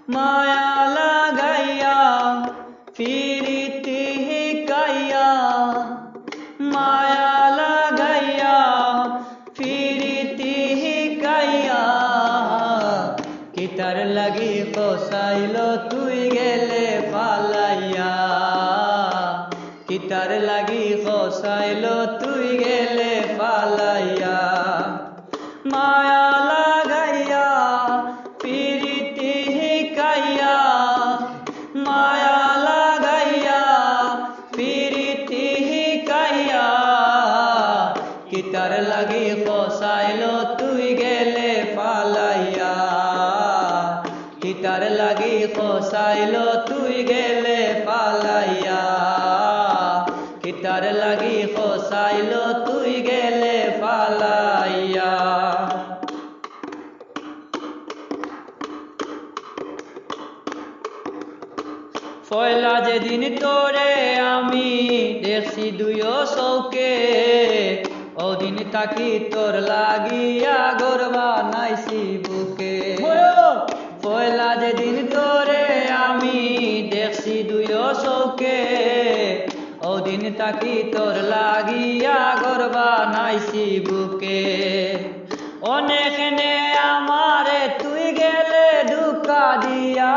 মায়া লাগাইয়া ফিরিতি কাইয়া মায়া লাগাইয়া ফিরিতি কাইয়া কিতার লাগি ফসাইলো তুই গেলে পালাইয়া কিতার লাগি ফসাইলো তুই গেলে পালাইয়া মায়া লাগাইয়া ফিরিতি কাইয়া মায়া লাগাইয়া ফিরিতি কাইয়া কিতার লাগি ফসাইলো তুই গেলে পালাইয়া কিতার লাগি ফসাইলো তুই গেলে পালাইয়া কিতার লাগি ফসাইলো তুই গেলে পালাইয়া পয়লা যেদিন তোরে আমি দেখছি দুইও চৌকে ওদিন তাকি তোর লাগিয়া গর্বা নাইছি বুকে পয়লা যেদিন তোরে আমি দেখছি দুইও চৌকে ওদিন তাকি তোর লাগিয়া গর্বা নাইছি বুকে অনেকনে আমারে তুই গেলে ধোঁকা দিয়া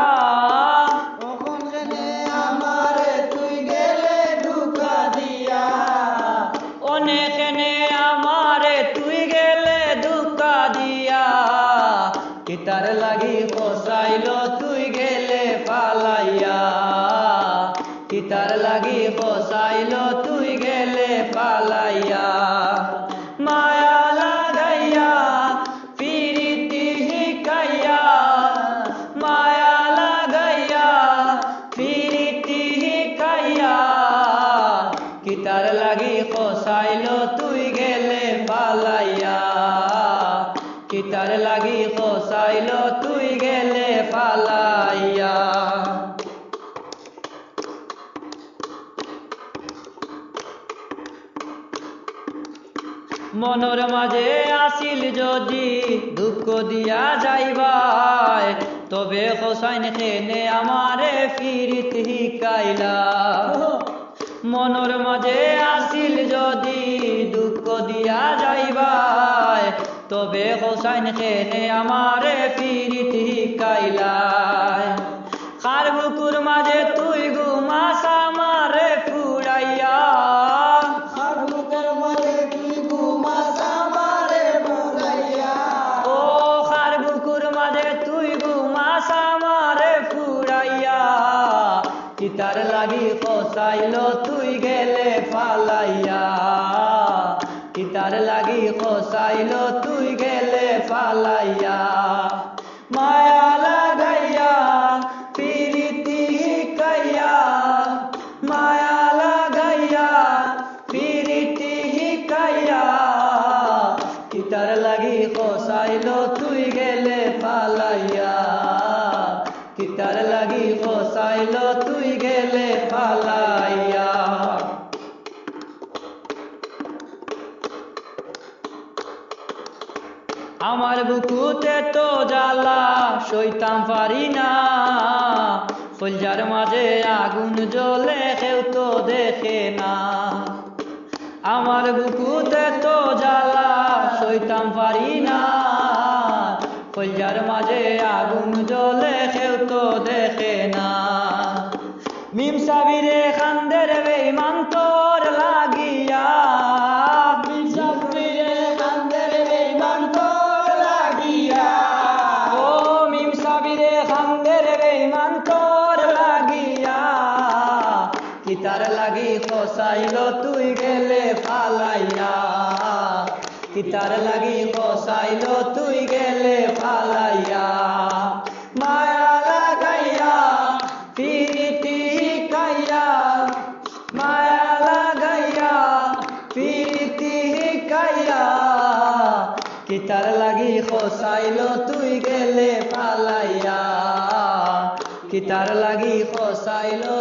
অনেকনে আমারে তুই গেলে ধোঁকা দিয়া কিতার লাগি ফসাইলো তুই গেলে পালাইয়া কিতার লাগি ফসাইলো তুই গেলে পালাইয়া মায়া লাগাইয়া ফিরিতি কাইয়া মায়া লাগাইয়া ফিরিতি কাইয়া কিতার লাগি ফসাইলো তুই গেলে পালাইয়া কিতার লাগি ফসাইলো তুই গেলে পালাইয়া মনের মাঝে আসিল যদি দুঃখ দিয়া যাইবাই তবে হোসাইন খেনে আমারে ফিরিত হিকাইলা মনের মাঝে আসিল যদি দুঃখ দিয়া যাইবাই তবে হোসাইন খেনে আমারে ফিরিত হিকাইলা খার বুকুর মাঝে তুই ঘুমাস আমারে ফুরাইয়া কিতার লাগি ফসাইলো তুই গেলে পালাইয়া কিতার লাগি ফসাইলো তুই গেলে পালাইয়া মায়া লাগাইয়া ফিরিতি কাইয়া মায়া লাগাইয়া ফিরিতি কাইয়া কিতার লাগি ফসাইলো তুই গেলে পালাইয়া কিতার লাগি ফসাইলো তুই গেলে পালাইয়া আমার বুকুতে তো জ্বালা সইতাম পারি না কলজার মাঝে আগুন জ্বলে কেউ তো দেখে না আমার বুকুতে তো জ্বালা সইতাম পারি না কলজার মাঝে আগুন জ্বলে কেউ তো দেখে না মিম সাবিরে খান্দের বেঈমান তোর লাগিয়া মিম সাবিরে খান্দের বেঈমান তোর লাগিয়া ও মিম সাবিরে খান্দের বেঈমান তোর লাগিয়া কিতার লাগি ফসাইলো তুই গেলে পালাইয়া কিতার লাগি ফসাইলো তুই গেলে পালাইয়া মায়া লাগাইয়া ফিরিতি কাইয়া মায়া লাগাইয়া ফিরিতি কাইয়া কিতার লাগি ফসাইলো তুই গেলে পালাইয়া কিতার লাগি ফসাইলো